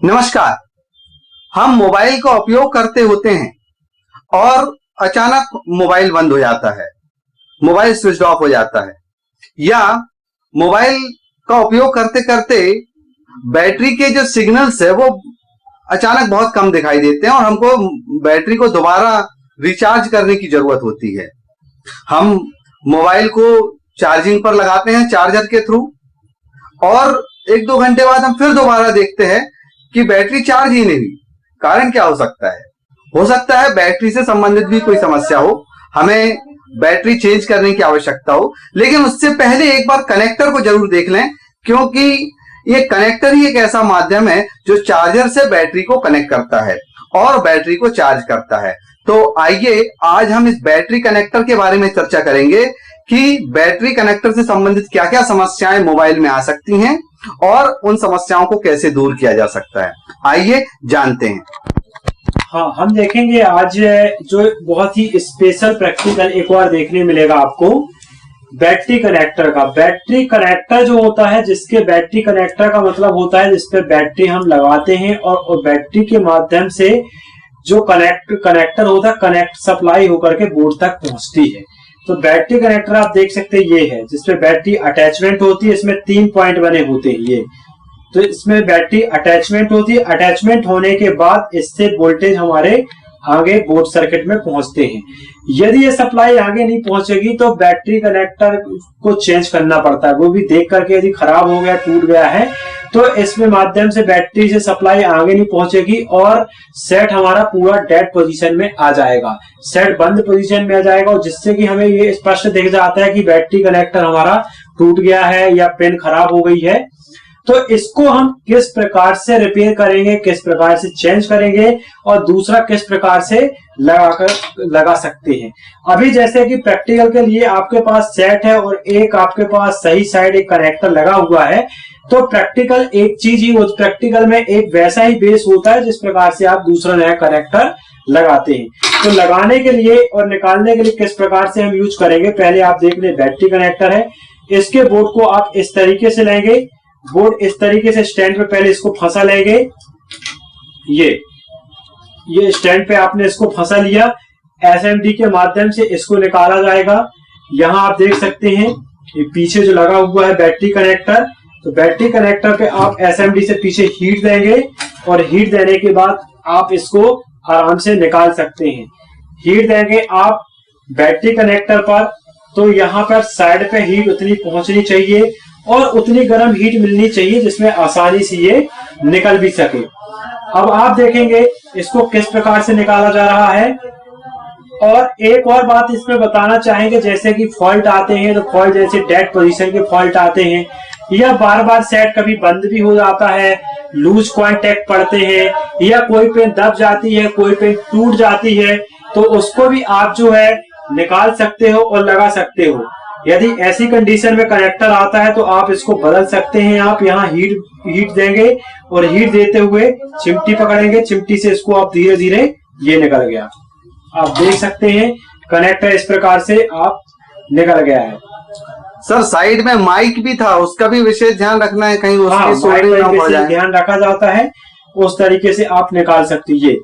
नमस्कार। हम मोबाइल का उपयोग करते होते हैं और अचानक मोबाइल बंद हो जाता है, मोबाइल स्विच ऑफ हो जाता है, या मोबाइल का उपयोग करते करते बैटरी के जो सिग्नल्स है वो अचानक बहुत कम दिखाई देते हैं और हमको बैटरी को दोबारा रिचार्ज करने की जरूरत होती है। हम मोबाइल को चार्जिंग पर लगाते हैं चार्जर के थ्रू, और एक दो घंटे बाद हम फिर दोबारा देखते हैं कि बैटरी चार्ज ही नहीं हुई। कारण क्या हो सकता है? हो सकता है बैटरी से संबंधित भी कोई समस्या हो, हमें बैटरी चेंज करने की आवश्यकता हो। लेकिन उससे पहले एक बार कनेक्टर को जरूर देख लें, क्योंकि ये कनेक्टर ही एक ऐसा माध्यम है जो चार्जर से बैटरी को कनेक्ट करता है और बैटरी को चार्ज करता है। तो आइए आज हम इस बैटरी कनेक्टर के बारे में चर्चा करेंगे कि बैटरी कनेक्टर से संबंधित क्या क्या समस्याएं मोबाइल में आ सकती हैं और उन समस्याओं को कैसे दूर किया जा सकता है। आइए जानते हैं। हाँ, हम देखेंगे आज जो बहुत ही स्पेशल प्रैक्टिकल एक बार देखने मिलेगा आपको बैटरी कनेक्टर का। बैटरी कनेक्टर जो होता है, जिसके बैटरी कनेक्टर का मतलब होता है जिसपे बैटरी हम लगाते हैं और बैटरी के माध्यम से जो कनेक्टर होता है कनेक्ट सप्लाई होकर के बोर्ड तक पहुंचती है। तो बैटरी कनेक्टर आप देख सकते हैं ये है, जिसपे बैटरी अटैचमेंट होती है। इसमें 3 पॉइंट बने होते हैं ये। तो इसमें बैटरी अटैचमेंट होती है। अटैचमेंट होने के बाद इससे वोल्टेज हमारे आगे बोर्ड सर्किट में पहुंचते हैं। यदि ये सप्लाई आगे नहीं पहुंचेगी तो बैटरी कनेक्टर को चेंज करना पड़ता है, वो भी देख करके। यदि खराब हो गया, टूट गया है, तो इसमें माध्यम से बैटरी से सप्लाई आगे नहीं पहुंचेगी और सेट हमारा पूरा डेड पोजीशन में आ जाएगा, सेट बंद पोजीशन में आ जाएगा। और जिससे कि हमें ये स्पष्ट दिख जाता है कि बैटरी कनेक्टर हमारा टूट गया है या पिन खराब हो गई है। तो इसको हम किस प्रकार से रिपेयर करेंगे, किस प्रकार से चेंज करेंगे और दूसरा किस प्रकार से लगा सकते हैं। अभी जैसे कि प्रैक्टिकल के लिए आपके पास सेट है और एक आपके पास सही साइड एक कनेक्टर लगा हुआ है, तो प्रैक्टिकल एक चीज ही, उस प्रैक्टिकल में एक वैसा ही बेस होता है जिस प्रकार से आप दूसरा नया कनेक्टर लगाते हैं। तो लगाने के लिए और निकालने के लिए किस प्रकार से हम यूज करेंगे, पहले आप देख ले। बैटरी कनेक्टर है, इसके बोर्ड को आप इस तरीके से लेंगे। बोर्ड इस तरीके से स्टैंड पे पहले इसको फंसा लेंगे। ये स्टैंड पे आपने इसको फंसा लिया। एसएमडी के माध्यम से इसको निकाला जाएगा। यहाँ आप देख सकते हैं ये पीछे जो लगा हुआ है बैटरी कनेक्टर। तो बैटरी कनेक्टर पे आप एसएमडी से पीछे हीट देंगे और हीट देने के बाद आप इसको आराम से निकाल सकते हैं। हीट देंगे आप बैटरी कनेक्टर पर, तो यहाँ पर साइड पे हीट उतनी पहुंचनी चाहिए और उतनी गर्म हीट मिलनी चाहिए जिसमें आसानी से ये निकल भी सके। अब आप देखेंगे इसको किस प्रकार से निकाला जा रहा है। और एक और बात इसमें बताना चाहेंगे, जैसे कि फॉल्ट आते हैं, तो फॉल्ट जैसे डेड पोजीशन के फॉल्ट आते हैं या बार बार सेट कभी बंद भी हो जाता है, लूज कांटेक्ट पड़ते हैं या कोई पेन दब जाती है, कोई पेन टूट जाती है, तो उसको भी आप जो है निकाल सकते हो और लगा सकते हो। यदि ऐसी कंडीशन में कनेक्टर आता है तो आप इसको बदल सकते हैं। आप यहाँ हीट देंगे और हीट देते हुए चिमटी पकड़ेंगे, चिमटी से इसको आप धीरे धीरे, ये निकल गया। आप देख सकते हैं कनेक्टर इस प्रकार से आप निकल गया है। सर साइड में माइक भी था, उसका भी विशेष ध्यान रखना है, कहीं उसकी सोल्डरिंग ना हो जाए। ध्यान रखा जाता है, उस तरीके से आप निकाल सकते हैं।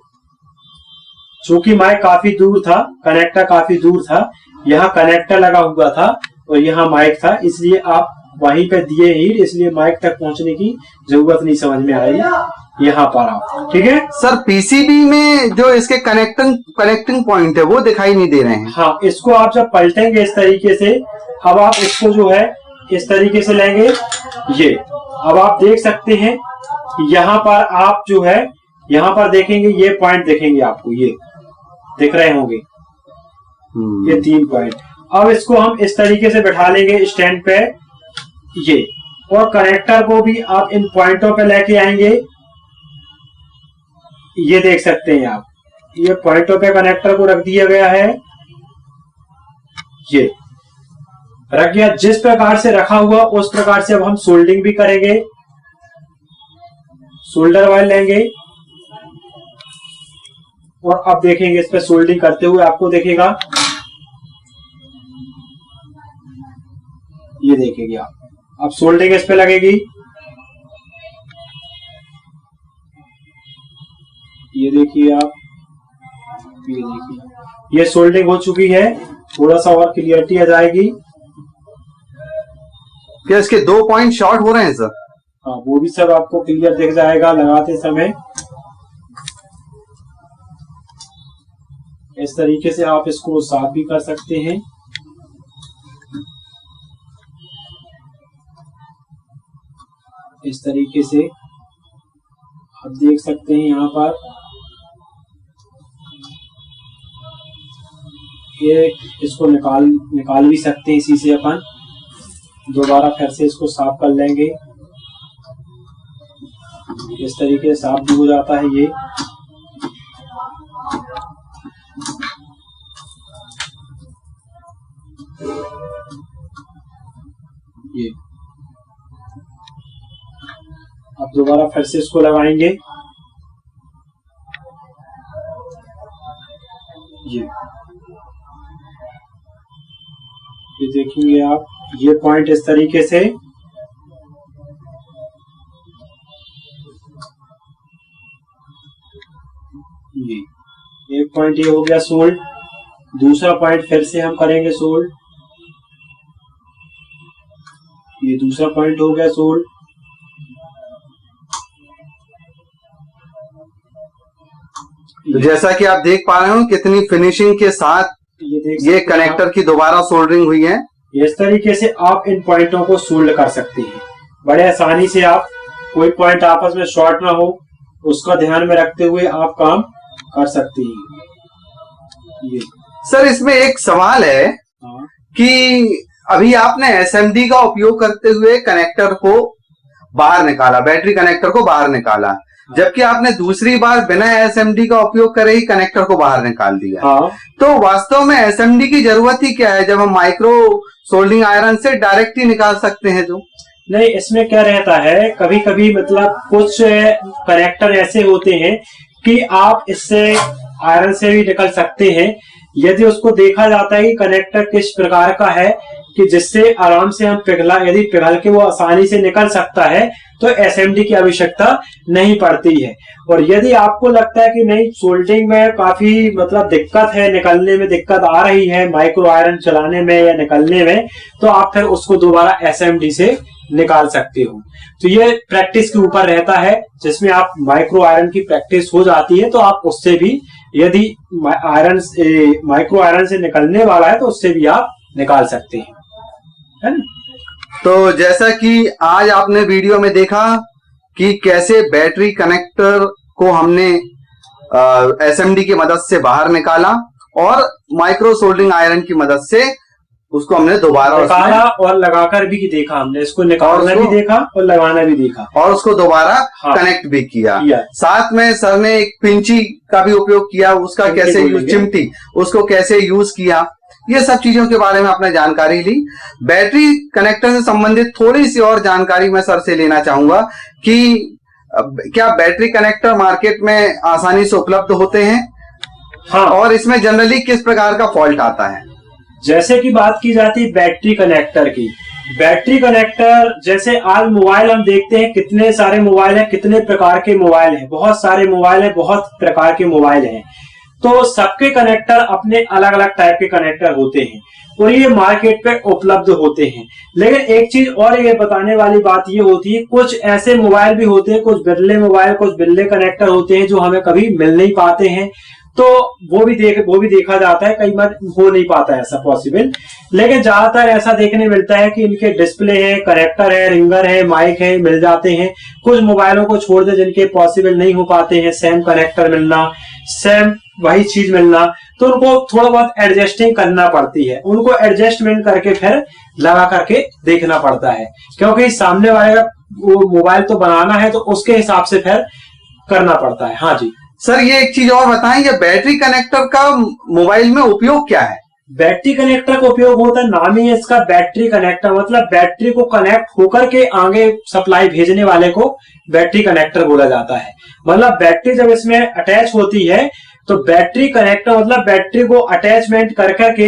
चूंकि माइक काफी दूर था, कनेक्टर काफी दूर था, यहाँ कनेक्टर लगा हुआ था और यहाँ माइक था, इसलिए आप वहीं पे दिए हीट, इसलिए माइक तक पहुंचने की जरूरत नहीं समझ में आई यहाँ पर आप। ठीक है सर, पीसीबी में जो इसके कनेक्टिंग पॉइंट है वो दिखाई नहीं दे रहे हैं। हाँ, इसको आप जब पलटेंगे इस तरीके से, अब आप इसको जो है इस तरीके से लेंगे। ये अब आप देख सकते हैं यहाँ पर आप जो है यहाँ पर देखेंगे, ये पॉइंट देखेंगे आपको, ये दिख रहे होंगे, ये 3 पॉइंट। अब इसको हम इस तरीके से बैठा लेंगे स्टैंड पे, ये, और कनेक्टर को भी आप इन पॉइंटों पे लेके आएंगे। ये देख सकते हैं आप, ये पॉइंटों पे कनेक्टर को रख दिया गया है। ये रख गया, जिस प्रकार से रखा हुआ उस प्रकार से अब हम सोल्डिंग भी करेंगे। सोल्डर वायर लेंगे और अब देखेंगे इस पे सोल्डिंग करते हुए आपको देखेगा, ये देखेंगे आप। अब सोल्डिंग इस पे लगेगी। ये देखिए आप, ये देखिए ये सोल्डिंग हो चुकी है। थोड़ा सा और क्लियरिटी आ जाएगी। क्या इसके 2 पॉइंट शॉर्ट हो रहे हैं सर? हाँ, वो भी सब आपको क्लियर दिख जाएगा लगाते समय। इस तरीके से आप इसको साफ भी कर सकते हैं। इस तरीके से आप देख सकते हैं यहाँ पर ये, इसको निकाल भी सकते हैं इसी से अपन। दोबारा फिर से इसको साफ कर लेंगे। इस तरीके से साफ भी हो जाता है ये। अब दोबारा फिर से इसको लगाएंगे। ये देखेंगे आप, ये पॉइंट इस तरीके से ये एक पॉइंट ये हो गया सोल्ड। दूसरा पॉइंट फिर से हम करेंगे सोल्ड। ये दूसरा पॉइंट हो गया सोल्ड। तो जैसा कि आप देख पा रहे हो कितनी फिनिशिंग के साथ ये कनेक्टर की दोबारा सोल्डरिंग हुई है। इस तरीके से आप इन पॉइंटों को सोल्ड कर सकते हैं बड़े आसानी से। आप कोई पॉइंट आपस में शॉर्ट ना हो उसका ध्यान में रखते हुए आप काम कर सकते हैं। ये सर इसमें एक सवाल है कि अभी आपने एसएमडी का उपयोग करते हुए कनेक्टर को बाहर निकाला, बैटरी कनेक्टर को बाहर निकाला, जबकि आपने दूसरी बार बिना एसएमडी का उपयोग करे ही कनेक्टर को बाहर निकाल दिया। तो वास्तव में एसएमडी की जरूरत ही क्या है जब हम माइक्रो सोल्डिंग आयरन से डायरेक्ट ही निकाल सकते हैं? जो नहीं, इसमें क्या रहता है, कभी कभी मतलब कुछ कनेक्टर ऐसे होते हैं कि आप इससे आयरन से भी निकल सकते हैं। यदि उसको देखा जाता है कि कनेक्टर किस प्रकार का है कि जिससे आराम से हम यदि पिघल के वो आसानी से निकल सकता है तो एसएमडी की आवश्यकता नहीं पड़ती है। और यदि आपको लगता है कि नहीं, सोल्डिंग में काफी मतलब दिक्कत है, निकलने में दिक्कत आ रही है माइक्रो आयरन चलाने में या निकलने में, तो आप फिर उसको दोबारा एसएमडी से निकाल सकते हो। तो ये प्रैक्टिस के ऊपर रहता है। जिसमें आप माइक्रो आयरन की प्रैक्टिस हो जाती है तो आप उससे भी, यदि माइक्रो आयरन से निकलने वाला है तो उससे भी आप निकाल सकते हैं, है ना। तो जैसा कि आज आपने वीडियो में देखा कि कैसे बैटरी कनेक्टर को हमने एसएमडी की मदद से बाहर निकाला और माइक्रो सोल्डरिंग आयरन की मदद से उसको हमने दोबारा निकाला और लगाकर भी देखा हमने, इसको निकालना भी देखा और लगाना भी देखा और उसको दोबारा कनेक्ट भी किया। साथ में सर ने एक पिंची का भी उपयोग किया, उसका कैसे यूज, चिमटी, उसको कैसे यूज किया, ये सब चीजों के बारे में आपने जानकारी ली। बैटरी कनेक्टर से संबंधित थोड़ी सी और जानकारी मैं सर से लेना चाहूंगा कि क्या बैटरी कनेक्टर मार्केट में आसानी से उपलब्ध होते हैं? हाँ। और इसमें जनरली किस प्रकार का फॉल्ट आता है? जैसे कि बात की जाती है बैटरी कनेक्टर की, बैटरी कनेक्टर जैसे आज मोबाइल हम देखते हैं, कितने सारे मोबाइल हैं, कितने प्रकार के मोबाइल हैं, बहुत सारे मोबाइल हैं, बहुत प्रकार के मोबाइल हैं। तो सबके कनेक्टर अपने अलग अलग टाइप के कनेक्टर होते हैं और ये मार्केट पे उपलब्ध होते हैं। लेकिन एक चीज और ये बताने वाली बात ये होती है, कुछ ऐसे मोबाइल भी होते हैं, कुछ बिरले मोबाइल, कुछ बिरले कनेक्टर होते हैं जो हमें कभी मिल नहीं पाते हैं। तो वो भी देखा जाता है, कई बार हो नहीं पाता है ऐसा पॉसिबल। लेकिन ज्यादातर ऐसा देखने मिलता है कि इनके डिस्प्ले है, कनेक्टर है, रिंगर है, माइक है, मिल जाते हैं। कुछ मोबाइलों को छोड़ दे जिनके पॉसिबल नहीं हो पाते हैं सेम कनेक्टर मिलना, सेम वही चीज मिलना, तो उनको थोड़ा बहुत एडजस्टिंग करना पड़ती है, उनको एडजस्टमेंट करके फिर लगा करके देखना पड़ता है, क्योंकि सामने वाले का वो मोबाइल तो बनाना है तो उसके हिसाब से फिर करना पड़ता है। हाँ जी सर, ये एक चीज और बताएं, ये बैटरी कनेक्टर का मोबाइल में उपयोग क्या है? बैटरी कनेक्टर का उपयोग होता है, नाम ही है इसका बैटरी कनेक्टर, मतलब बैटरी को कनेक्ट होकर के आगे सप्लाई भेजने वाले को बैटरी कनेक्टर बोला जाता है। मतलब बैटरी जब इसमें अटैच होती है तो बैटरी कनेक्टर मतलब बैटरी को अटैचमेंट कर करके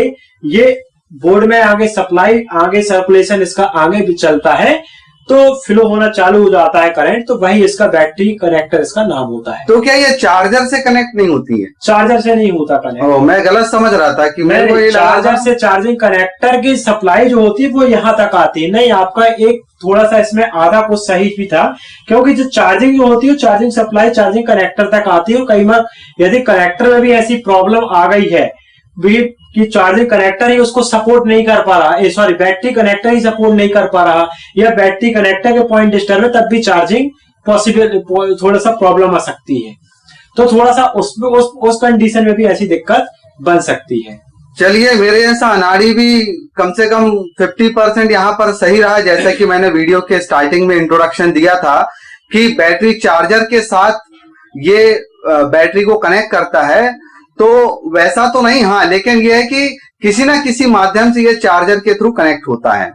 ये बोर्ड में आगे सप्लाई, आगे सर्कुलेशन इसका आगे भी चलता है तो फ्लो होना चालू हो जाता है करंट, तो वही इसका बैटरी कनेक्टर इसका नाम होता है। तो क्या ये चार्जर से कनेक्ट नहीं होती है? चार्जर से नहीं होता कनेक्ट। मैं गलत समझ रहा था कि मेरे को ये चार्जर से चार्जिंग कनेक्टर की सप्लाई जो होती है वो यहाँ तक आती है। नहीं, आपका एक थोड़ा सा इसमें आधा कुछ सही भी था, क्योंकि जो चार्जिंग जो होती है चार्जिंग सप्लाई चार्जिंग कनेक्टर तक आती है। कई बार यदि कनेक्टर में भी ऐसी प्रॉब्लम आ गई है भी कि चार्जिंग कनेक्टर ही उसको सपोर्ट नहीं कर पा रहा, सॉरी बैटरी कनेक्टर ही सपोर्ट नहीं कर पा रहा, या बैटरी कनेक्टर के पॉइंट डिस्टर्ब है, तब भी चार्जिंग पॉसिबल थोड़ा सा प्रॉब्लम आ सकती है। तो थोड़ा सा उस कंडीशन में भी ऐसी दिक्कत बन सकती है। चलिए, मेरे जैसा अनाड़ी भी कम से कम 50% यहाँ पर सही रहा। जैसा कि मैंने वीडियो के स्टार्टिंग में इंट्रोडक्शन दिया था कि बैटरी चार्जर के साथ ये बैटरी को कनेक्ट करता है, तो वैसा तो नहीं। हाँ, लेकिन यह है कि किसी ना किसी माध्यम से ये चार्जर के थ्रू कनेक्ट होता है।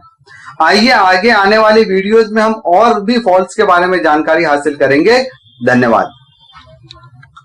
आइए आगे आने वाली वीडियोस में हम और भी फॉल्ट्स के बारे में जानकारी हासिल करेंगे। धन्यवाद।